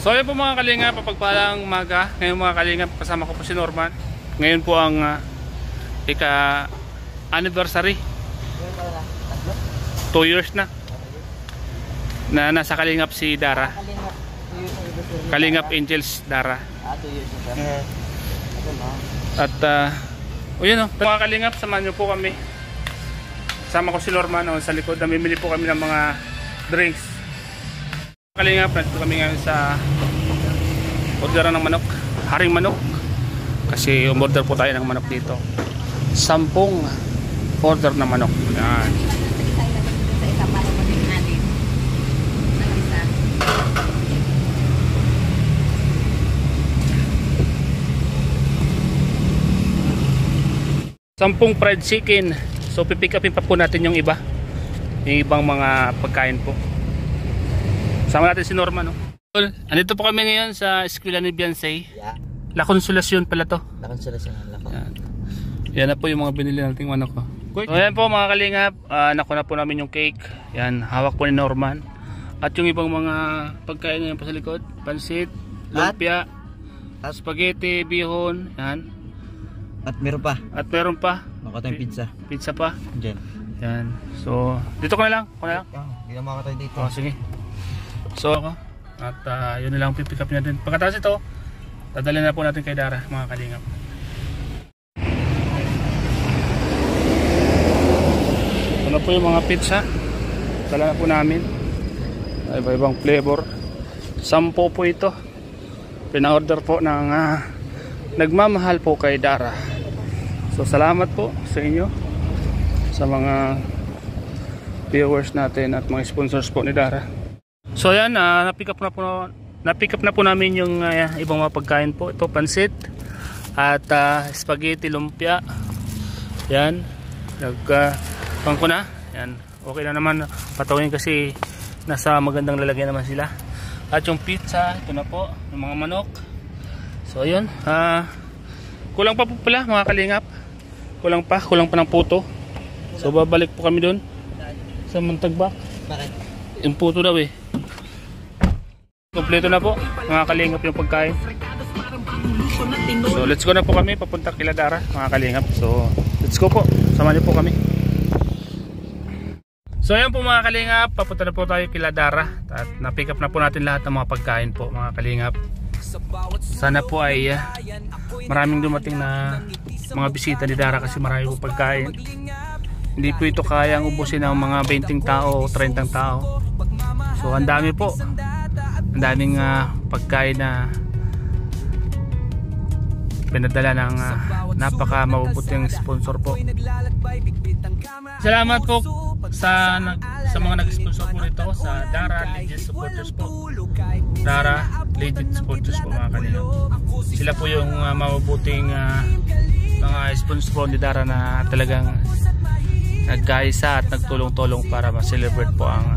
So ayun po mga kalingap, papagpalang umaga. Ngayon mga kalingap, kasama ko po si Norman. Ngayon po ang ika-anniversary. 2 years na nasa kalingap si Dara. Kalingap Angels Dara. 2 years na. At yun o, mga kalingap, samahan nyo po kami. Kasama ko si Norman sa likod. Namimili po kami ng mga drinks. Kalingap, nandito kami ngayon sa orderan ng manok, haring manok, kasi umorder po tayo ng manok dito. 10 order na manok. Yan. Sampung fried chicken. So pipick upin pa po natin yung iba, yung ibang mga pagkain po. Sama natin si Norman, no? Andito po kami ngayon sa eskwela ni Beyonce. Yeah. La Consolacion pala to. La Consolacion. Yan na po yung mga binili nating manok ko. So ayan po mga kalingap, nakuna po namin yung cake. Yan, hawak po ni Norman. At yung ibang mga pagkain ngayon po sa likod, pansit, lumpia, spaghetti, bihon, yan. At meron pa. Makatay pizza. Pizza pa. Diyan. Yan. So, dito ko na lang. Hindi na makatay dito. Oh, sige. So, at yun na lang pipick up natin. Pagkatapos ito, dadalhin na po natin kay Dara, mga kalingap. Ito na po yung mga pizza. Dala na po namin. Iba-ibang flavor. 10 po ito. Pina-order po ng nagmamahal po kay Dara. So, salamat po sa inyo, sa mga viewers natin at mga sponsors po ni Dara. So ayan, na-pick up na po namin yung ibang mga pagkain po. Ito pansit at spaghetti, lumpia. Yan, pang ko na. Yan, okay na naman patawin kasi nasa magandang lalagyan naman sila. At yung pizza, ito na po, yung mga manok. So ayun, kulang pa po pala mga kalingap. Kulang pa ng puto. So babalik po kami doon sa Montagbak. Bakit? Yung puto daw eh. Kompleto na po mga kalingap yung pagkain. So let's go na po kami papunta kila Dara, mga kalingap. So let's go po, samahan niyo po kami. So ayan po mga kalingap, papunta na po tayo kila Dara. At na-pick up na po natin lahat ng mga pagkain po mga kalingap. Sana po ay maraming dumating na mga bisita ni Dara kasi marami po pagkain. Hindi po ito kayang ubusin ng mga 20 tao o 30 tao. So ang dami po. Ang daming pagkain na pinadala ng napaka mabubuting sponsor po. Salamat po sa mga nag-sponsor po nito sa Dara Legit Supporters po. Dara Legit Supporters po mga kanila. Sila po yung mabubuting mga sponsor po ni Dara na talagang nagkaisa at nagtulong-tulong para ma-celebrate po ang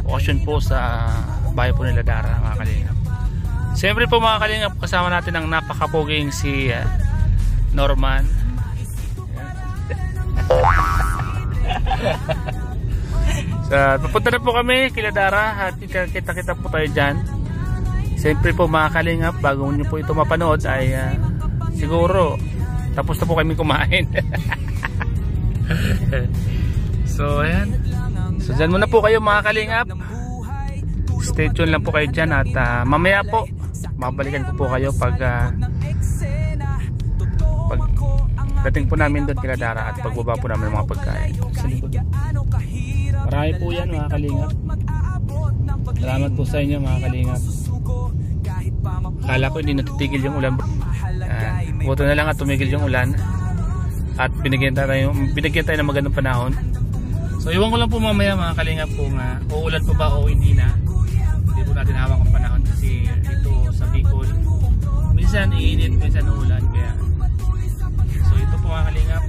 occasion po sa bahay po nila Dara, mga kalingap. Siyempre po mga kalingap, kasama natin ang napakapoging si Norman. So, papunta na po kami kila Dara at kita-kita po tayo dyan. Siyempre po mga kalingap, bago nyo po ito mapanood ay siguro tapos na po kami kumain. So ayan. So dyan muna po kayo mga kalingap. Stay tuned lang po kayo dyan at mamaya po mabalikan ko po kayo pag dating po namin doon kila Dara at pagbaba po namin ng mga pagkain sa likod. Marami po yan mga kalingap. Salamat po sa inyo mga kalingap. Akala ko hindi natitigil yung ulan. Buto na lang at tumigil yung ulan at binigyan tayo ng magandang panahon. So iwan ko lang po mamaya mga kalingap kung uulan pa ba o hindi na. Hindi po natin hawak ang panahon kasi dito sa Bicol minsan iinit, minsan uulan. Kaya so ito po mga kalingap,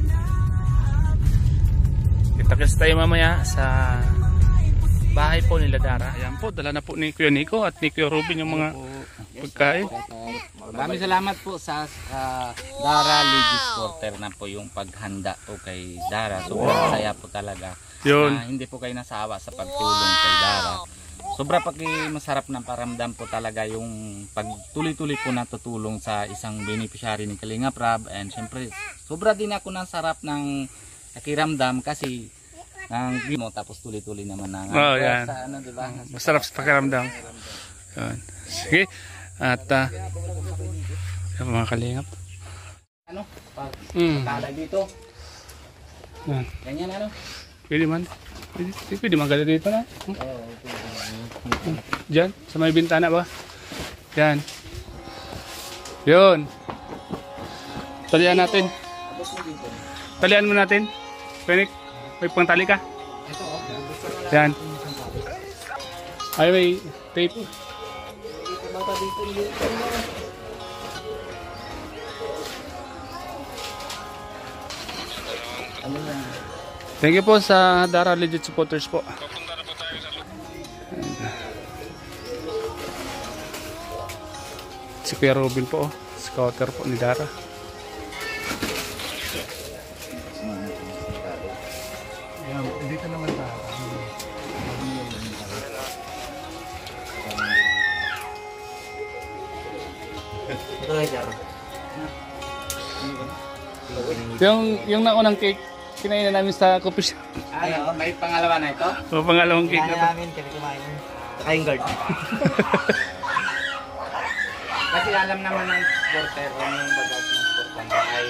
kita-kits tayo mamaya sa bahay po nila Dara. Ayan po, dala na po ni Kuya Nico at ni Kuya Ruben yung mga pagkain. Maraming salamat po sa Dara Legit Supporter na po yung paghanda po kay Dara. Sobrang saya po talaga. Yun. Hindi po kayo nasawa sa pagtulong kay Dara. sobra masarap ng paramdam po talaga yung pag tuloy-tuloy po natutulong sa isang beneficiary ni Kalinga Prab. And syempre sobra din ako ng sarap ng pakiramdam kasi ang mo tapos tuloy-tuloy naman na yan. sa ano, diba? Masarap sa pakiramdam. Yan. Sige. At yung mga Kalingap. Ano? Pagkalag dito. Yan. Ganyan ano? Pwede man. Pwede man gala dito na. Diyan, sa may bintana ba? Yan. Yun. Talian natin. Talian mo natin. Penik, may pangtali ka. Yan. Ay, may tape. Thank you po sa Dara Legit supporters po. Si Kuya Robin po, scouter po ni Dara. Dito naman Dara. Yung naunang cake kinain namin sa coffee shop. Ano? May pangalawa na ito? O, pangalawang cake na to. namin kami kumain. Saka yung guard. Kasi alam naman ng supporter o yung bagat ng supporter ay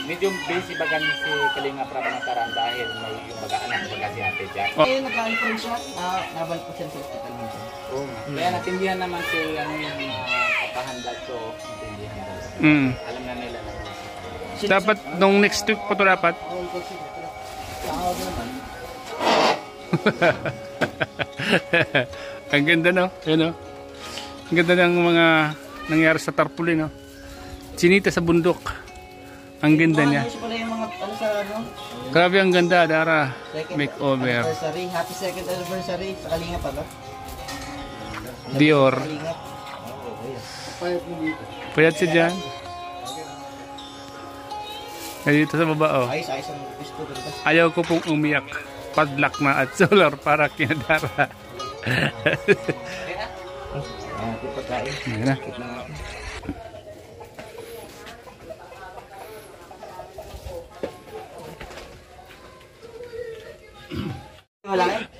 medyo busy bagan si Kalinga Prab nakaraan dahil may yung anak baga si Ate Jack. Ngayon nagka-inform siya. Nabalik po siya sa hospital minsan. Kaya natindihan naman si ano yung papahanda ko. Natindihan daw. Alam na nila na. Dapat nung next week po ito dapat. Ang ganda no? Yun, no? Ang ganda ng mga nangyari sa tarpaulin, no? Chinita sa bundok. Ang ganda niya. Grabe ang ganda, Dara. Makeover. Happy second anniversary sa Kalinga pa ba? Dior. Payat siya dyan. Ay, dito sa baba, oh. Ayaw ko pong umiyak. Padlock na at solar para kina Dara. Ayan na.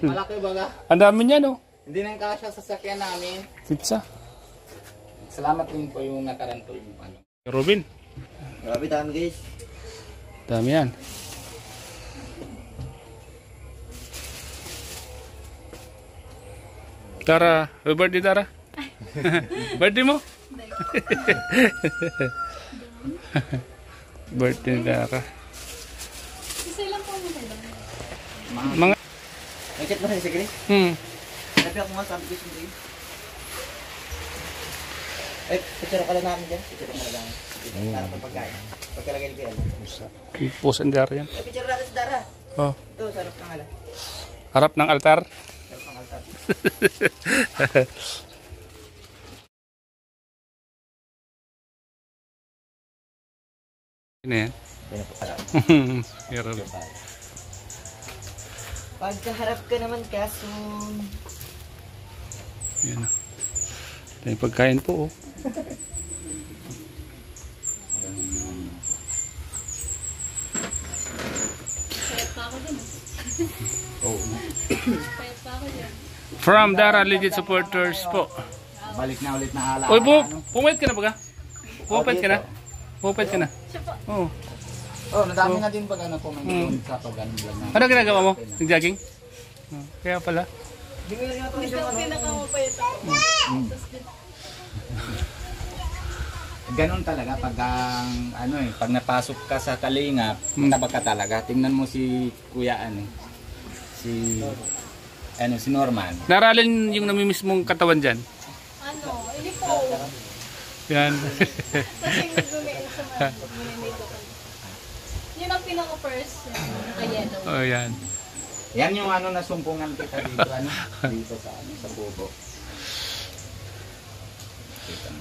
Malaki baga? Ang dami niya, no? Hindi nang kasya sa sakyan namin. Pizza. Salamat din po yung nakaraan po yung ano. Robin. Grabe dami guys. Dami yan. Dara, birthday Dara. Birthday mo? Birthday Dara. Isa lang po mo tayo. Mga Nag-chat mo rin si Chris? Sabi ako nga sabi ko siya rin. Eh, picture ka lang namin dyan. Picture ka lang. Para pa pagkain. Pagkalagay ni Kuya. Post and Dara yan. Picture natin si Dara. Oh. Ito, sa harap ng ala. Harap ng altar. Harap ng altar. Ano yan? Meron. Pagkaharap ka naman kaso. Yan o. May pagkain po, oh. Payat pa ako din. Payat pa ako din. From Dara Legit supporters po. Balik na ulit na ala. Uy, pumait ka na baga? Pumait ka na? Pumait ka na? Oo. Oh, nadami na din pag ano po may sa pag ano vlog na. Ano ginagawa mo? Nag-jogging? Kaya pala. Pinakamapayat ako. Ganun talaga pag ang ano pag napasok ka sa Kalinga, tabag ka talaga. Tingnan mo si Kuya si Norman. Naralin yung namimiss mong katawan dyan? Ano? Hindi po. Yan. Kasi nag-gumiin sa mga nandito ko. Yun ang pinaka-first. Naka-yellow. Oh, yan. Yan yung ano nasumpungan kita dito dito sa bubo.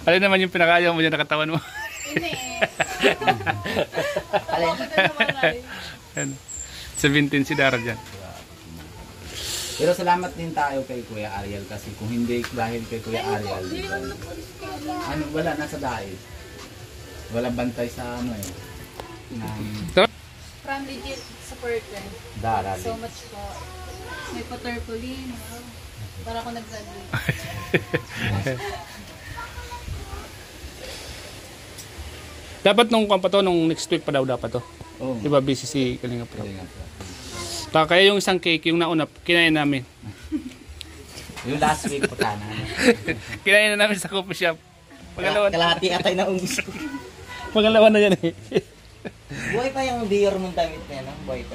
Alin naman yung pinakayaw mo dyan na katawan mo? Hindi. Alin? Bakit naman ay? Yan. 17 si Dara dyan. Pero salamat din tayo kay Kuya Ariel kasi kung hindi dahil kay Kuya Ariel, ano, wala nasa dahil. Wala bantay sa ano eh. From legit supporter. Darali. So much po. May pa-tarpaulin. Wow. Para ako nag-graduate. Dapat nung pa to, nung next week pa daw dapat to. Oh. Di ba busy si Kalinga Prab? Kalinga Prab. Kaya yung isang cake, yung nauna, kinain namin. Yung last week po sana. Kinain na namin sa coffee shop. Pagalawan. Kalahati atay na ubus ko. Pagalawan na yan eh. Buhay pa yung Dior mong damit na yan, buhay pa.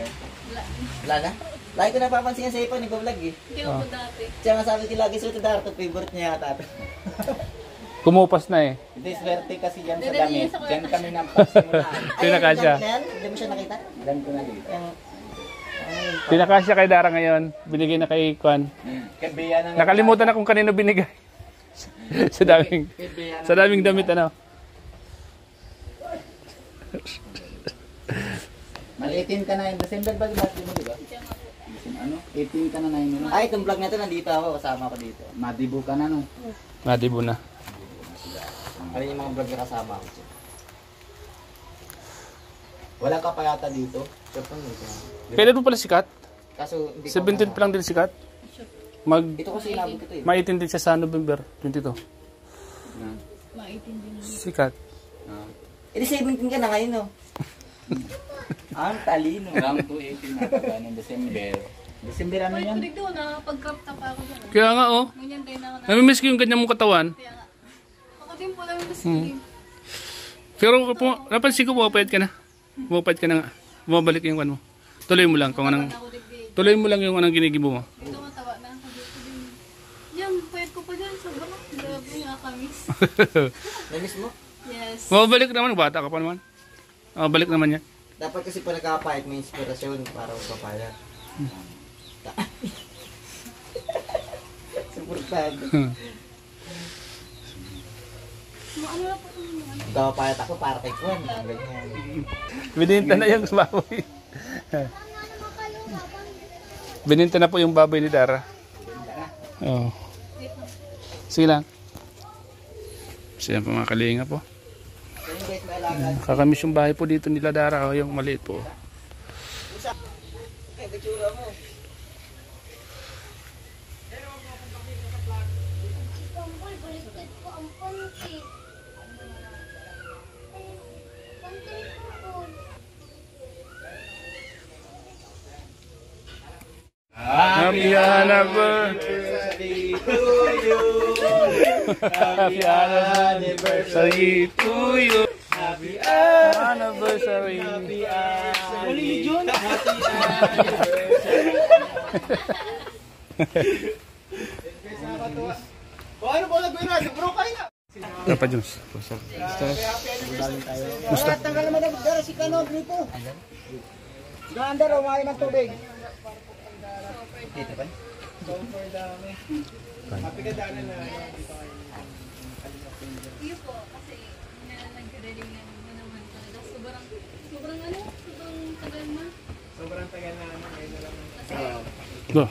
Wala na? Lagi ko napapansin yan sa iPhone, nag-vlog eh. Hindi ako dati. Siya nga sabi ko lagi suot na Darato, favorite niya yata. Kumupas na eh. Hindi, swerte kasi yan sa Dadali damit. yan sa Kuya Diyan kami nang pagsimulaan. Pinakasya. Hindi mo siya nakita? Diyan ko na dito. Pinakasya kay Dara ngayon. Binigay na kay Kwan. Kay Bea na Nakalimutan na kung kanino binigay. sa daming damit ano. Mal-18 ka na yung December ba? Birthday mo, di ba? Ano? 18 ka na na yun. Ay, itong vlog na ito, nandito ako, kasama ko dito. Madibo ka na no? Madibo na. Ano yung mga vlog na kasama ko? Wala ka pa yata dito? Kailan mo pala sikat? Kaso, hindi ko 17 pa lang din sikat. Ito kasi inabot ko ito eh. Maitin din siya sa November 22. Maitin din. Sikat. Eh, 17 ka na ngayon, no? Ang talino. Hanggang 218 na ka ng December. December ano Wait, yan? kulig doon na. Pag-crop top ako doon. Kaya nga oh. Ganyan din ako na. Namimiss ko yung ganyan mong katawan. Kaya nga. Ako din po lang yung masking. Pero napansin ko pumapayat ka na. Pumapayat ka na nga. Bumabalik yung kwan mo. Tuloy mo lang kung anong Ako din. tuloy mo lang yung anong ginigibo mo. Ito matawa na. Sabi ko din. Yan, pwede ko pa dyan. Sobrang grabe yung akamis. Namiss mo? Yes. Bumabalik naman, bata ka pa naman. Balik naman yan. Dapat kasi pa nagkapahit, may inspirasyon para magpapayat. Suportado. Ano na po ito naman? Magpapayat ako para kay Kwan. Ganyan. Bininta na yung baboy. Bininta na po yung baboy ni Dara. Oh. Sige lang. Siya po mga kalinga po. So yung guys, may alaga. Kakamiss yung bahay po dito nila Dara. Oh, yung maliit po. Eh, bitsura mo. Happy anniversary to you. Happy anniversary to you. Happy anniversary. Happy anniversary. Ano ba nagawin natin? Bro, kain na! Dapat Jones. Basta. Tanggal naman ang dara si Kano, gripo. Ganda raw, umain ng tubig. Dito ba? Super dami. Happy ka dana na dito kayo. Iyo po, kasi nag-reading na naman talaga. Sobrang tagal na. Sobrang tagal na ngayon na lang. Bro,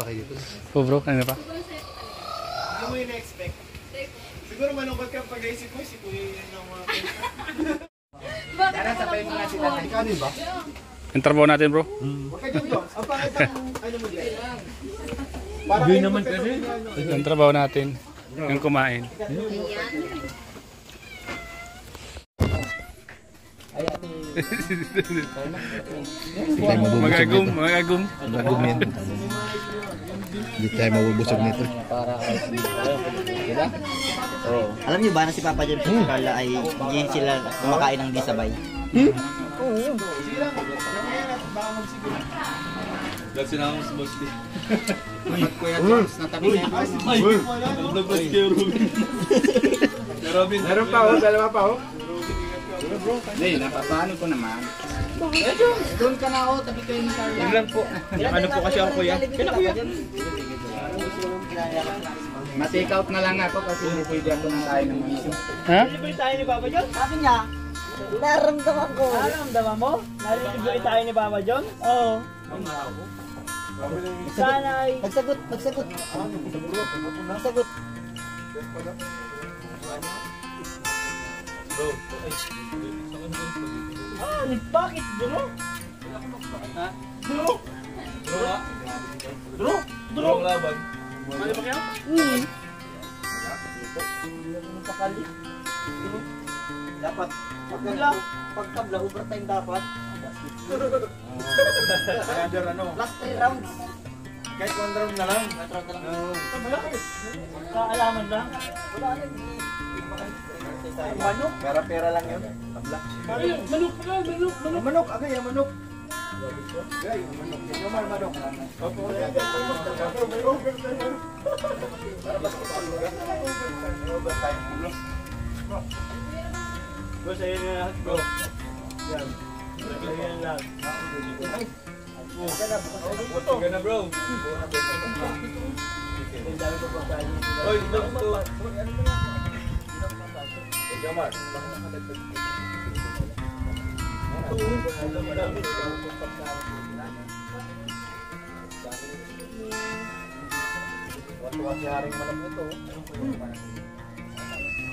kanina pa? Sobrang set. Hindi mo yung na-expect. Siguro malungkot ka pag-isip mo, si Kuya yun ng mga Bakit ako lang po? kanin ba? Yung trabaho natin bro. Huwag ka dyan doon. Ang pangit ang ano mo dyan. Hindi naman kasi. Yung trabaho natin. Yung kumain. Ay, ate. Magagum. Magumin. Hindi tayo mabubusog nito. Alam niyo ba na si Papa John at Carla ay hindi sila kumakain ng di sabay? Kasi na ako sa mostly. Kuya Charles, natabi na yun. Naglabas kayo, Robin. Meron pa oh, dalawa pa oh. Hindi, napapaano ko naman. Doon ka na ako, tabi kayo ni Carla. Yun lang po. Ano po kasi ako kuya? Kailan kuya? Ma-take out na lang ako kasi hindi pwede ako nang tayo ng mga ito. Ha? Nalilibre tayo ni Papa John? Sabi niya, naramdaman ko. Naramdaman mo? Nalilibre tayo ni Papa John? Oo. Sana ay... Nagsagot. Nagsagot. Bakit? Bro? Durong laban. Pakali. Dapat. Pagkabla, overtime dapat. Another ano. Last 3 rounds. Kahit 1 round na lang. Kaalaman lang. Wala na. Manok. Pera-pera lang yun. Tabla. Manok pa ka, manok. Manok. Agay, manok. Agay, manok. Yung manok. Opo. Para basketball ka. Overtime. Bro, sa'yo na lahat bro. Yan. Sa'yo na lahat. Sige na bro. Oy, dito. Jamar. Tuwa si Haring Manok nito.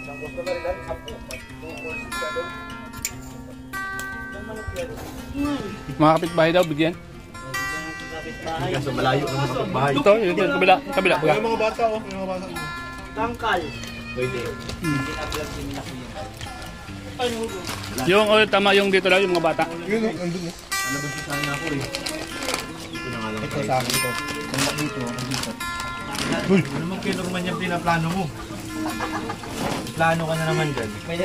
Isang gusto na rin lang, 10. Mga kapitbahay daw, bigyan. Kaso malayo naman sa bahay. Ito, yung kabila. Kabila. Yung mga bata oh. Yung mga bata. Tangkal. Pwede. Yung, tama yung dito lang, yung mga bata. Yun, andun eh. Ano ba sana ako eh. Ito na nga lang. Ito sa akin ito. Ang dito, dito. Uy! Ano mang kinurman yung pinaplano mo? Plano ka na naman dyan. May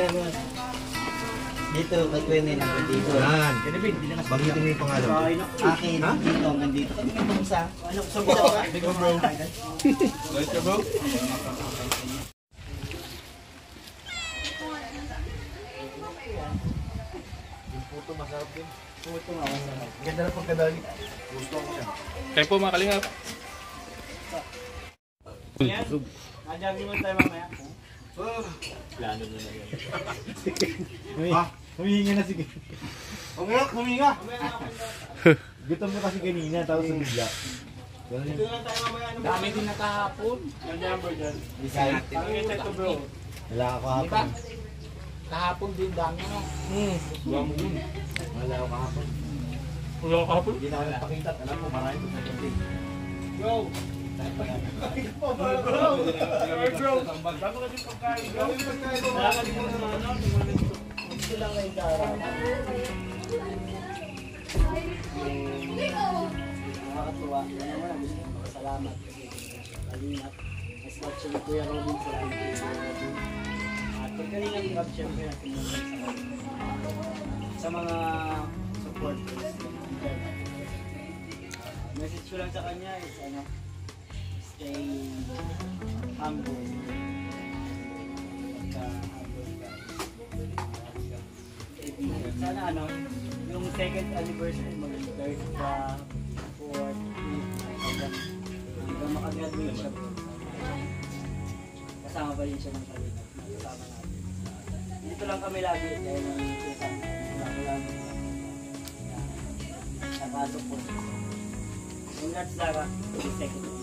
dito, kay Quenin hanggang dito. Yan. Bagitin mo yung pangalan. Akin, dito hanggang dito. Kami itong isa. Ano, sa bisa ka? Big bro. Right ka bro? Yung puto masarap din. Puto nga, masarap. Ganda na pagkadali. Gusto ko yan. Kayo po mga kalingap. Adjagi mo tayo mamaya. Plano nyo na yan. Ha? Huminga na sige. Huminga! Gutom mo kasi kanina, tapos bigla. Dito lang tayo mamaya. Dami din nakahapon. Nandiyan bro dyan. Design. Ang ito bro. Wala ako Di ba? hapon. Kahapon din dami no. Wala ako hapon. Wala ka hapon? Hindi na ako nagpakita. Alam mo, marami ko sa gabi. Bro. Bro. Bago ka din pagkain. Wala ka din mga ano. Gusto lang na yung daraw. Nakakatuwa. Yan naman, gusto ko salamat. Kalingat. Mas watching Kuya Robin sa live. At pagkalingat grab syempre natin sa mga supporters. Message ko lang sa kanya is ano, stay humble. Sana ano, yung second anniversary mo, third, fourth, hanggang makagraduate siya po. Kasama pa rin siya ng Kalingat. Kasama natin. Dito lang kami lagi dahil nang kasama lang napasok po. Congrats Lara, yung second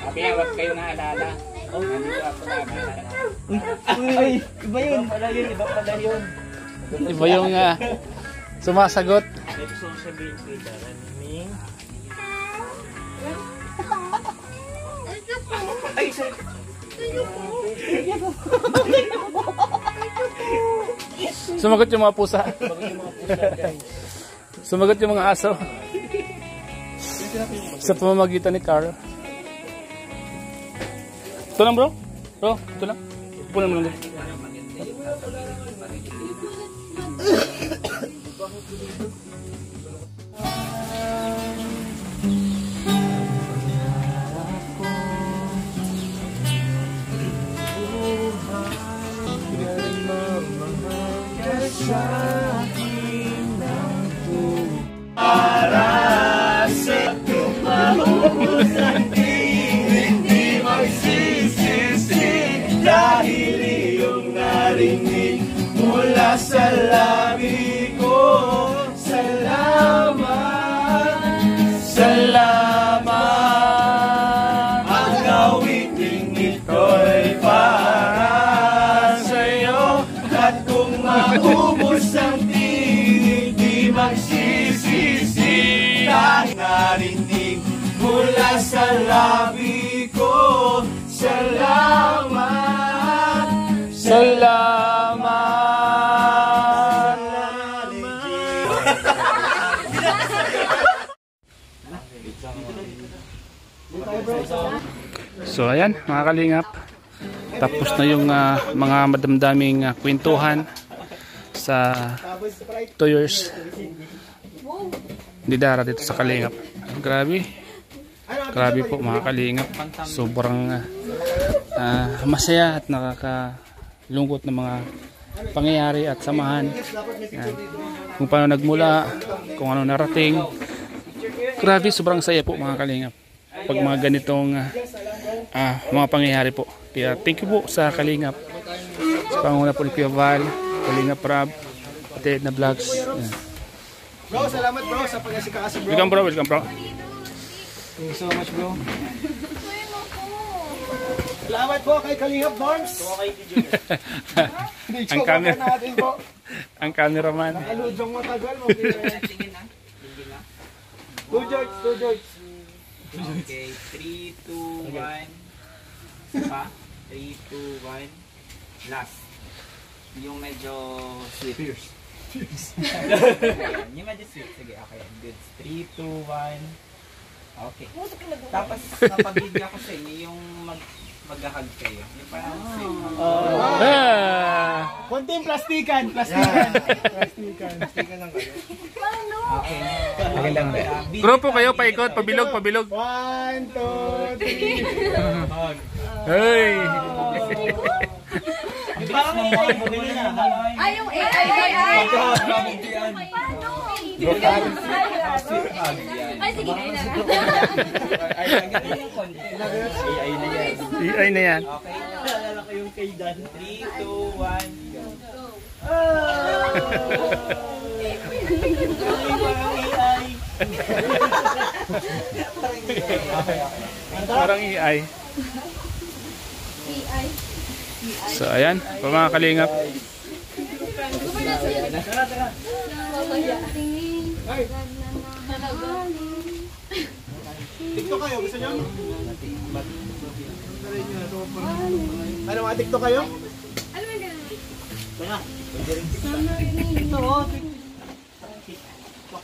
Sabi nga, wag kayo naalala. Nandito ako naalala. Uy, iba yun. Iba pala yun. Iba yung sumasagot. Gusto ko sabihin kay Daran ni... Sumagot yung mga pusa. Sumagot yung mga aso. Sa pamamagitan ni Carl. Ito lang bro? Bro, ito lang. Punan mo lang din. Dahil iyong narinig mula sa labi ko. Salamat, salamat. Ang awiting ito'y para sa'yo. At kung maubos ang tinig, di magsisisi. Dahil narinig mula sa labi ko. Salamat, salamat. So ayan mga kalingap, tapos na yung mga madamdaming kwentuhan sa 2 years ni Dara dito sa Kalingap. Grabe po mga kalingap, sobrang masaya at nakakalungkot na mga pangyayari at samahan. Yan. Kung paano nagmula, kung ano narating. Grabe, sobrang saya po mga kalingap pag mga ganitong mga pangyayari po. Kaya thank you po sa Kalingap, sa panguna po ni Kuya Val, Kalingap Rab, Ted na Vlogs. Yan. Bro, salamat bro sa pag-asikasi bro. Welcome bro, welcome bro. Thank you so much bro. Salamat po kay Kalingap Norms. Ang camera natin po. Ang cameraman. Nakaludong matagal mo. Two George. Okay, 3, 2, 1. Pa? 3, 2, 1. Last. Yung medyo sweet. Fierce. Yung medyo sweet. Sige, okay. Good. 3, 2, 1. Okay. Tapos, napabigyan ko sa inyo yung mag-hug kayo. Yung parang sweet. Konting plastikan. Plastikan lang kayo. Okay. Okay lang ba? Grupo kayo, paikot, pabilog. 1, 2, 3. Hey! Ay, yung AI. Ay, sige, AI na yan. Okay. Naalala ko yung kay Dan. 3, 2, 1, go. Parang AI. So ayan, pa mga kalingap. TikTok kayo, gusto nyo? Ano mga TikTok kayo?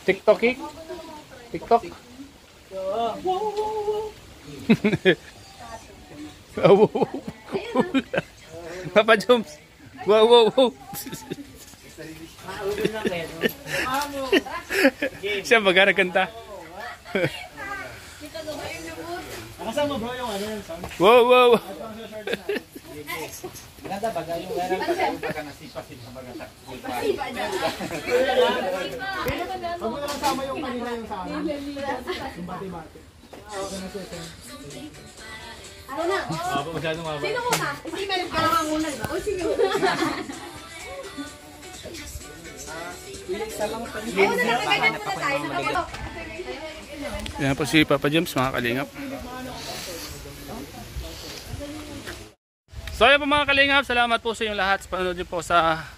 TikTok. TikTok. Wow. Papa Joms. Wow. Siya magkakanta. Nakasama bro yung ano yung sound. Wow. Nada bagay yung meron pa tayo pagka nasipasin sa mga Huwag mo na kasama yung kanina yung sa amin. Yung bati-bati. Ano na? Masyadong mababa. Sino muna? Si Mel ka lang muna, diba? O sige muna. Ay, wala na, ganyan muna tayo. Yan po si Papa James, mga kalingap. So ayan po mga kalingap, salamat po sa inyong lahat sa panonood niyo po sa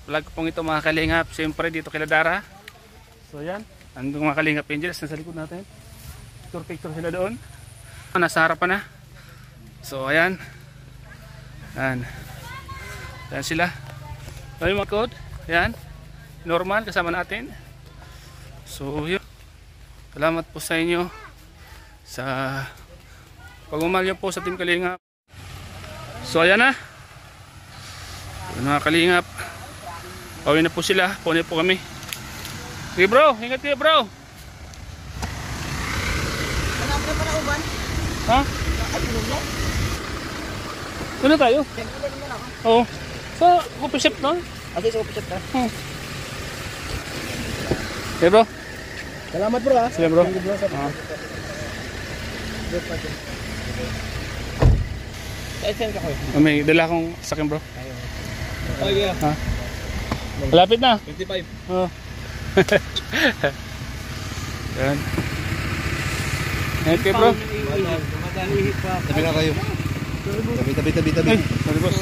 vlog pong ito mga kalingap. Siyempre dito kay Dara. So ayan, andong mga kalingap angels nasa likod natin. Picture sila doon. Nasa harapan na. So ayan. Ayan sila. Ayan mga code. Ayan. Normal kasama natin. So yun. Salamat po sa inyo sa pagmamahal niyo po sa Team Kalingap. So ayan na. Mga kalingap. Pauwi na po sila. Pauwi na po kami. Sige bro. Ingat kayo bro. Ha? Ano tayo? Oo. Sa coffee shop na? Ate, so pichat ka. Okay bro. Salamat bro ha. Sige bro. Thank you bro. Send ka ko. May dala akong sakin bro. Oh yeah. Ha? Malapit na. 25. Oh. Yan. Okay bro. Tabi nga kayo. Tabi. Sorry boss.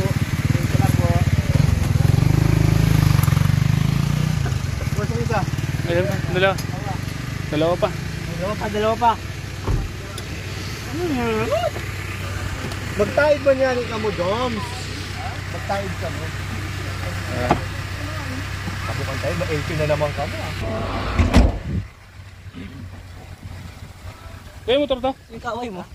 Ayan pa, dalawa pa. Dalawa pa. Magtaid ba niya ka mo, Doms? Magtaid ka mo. Kabukan tayo, ma-LP na naman ka mo. Kaya motor to? Yung kaway mo.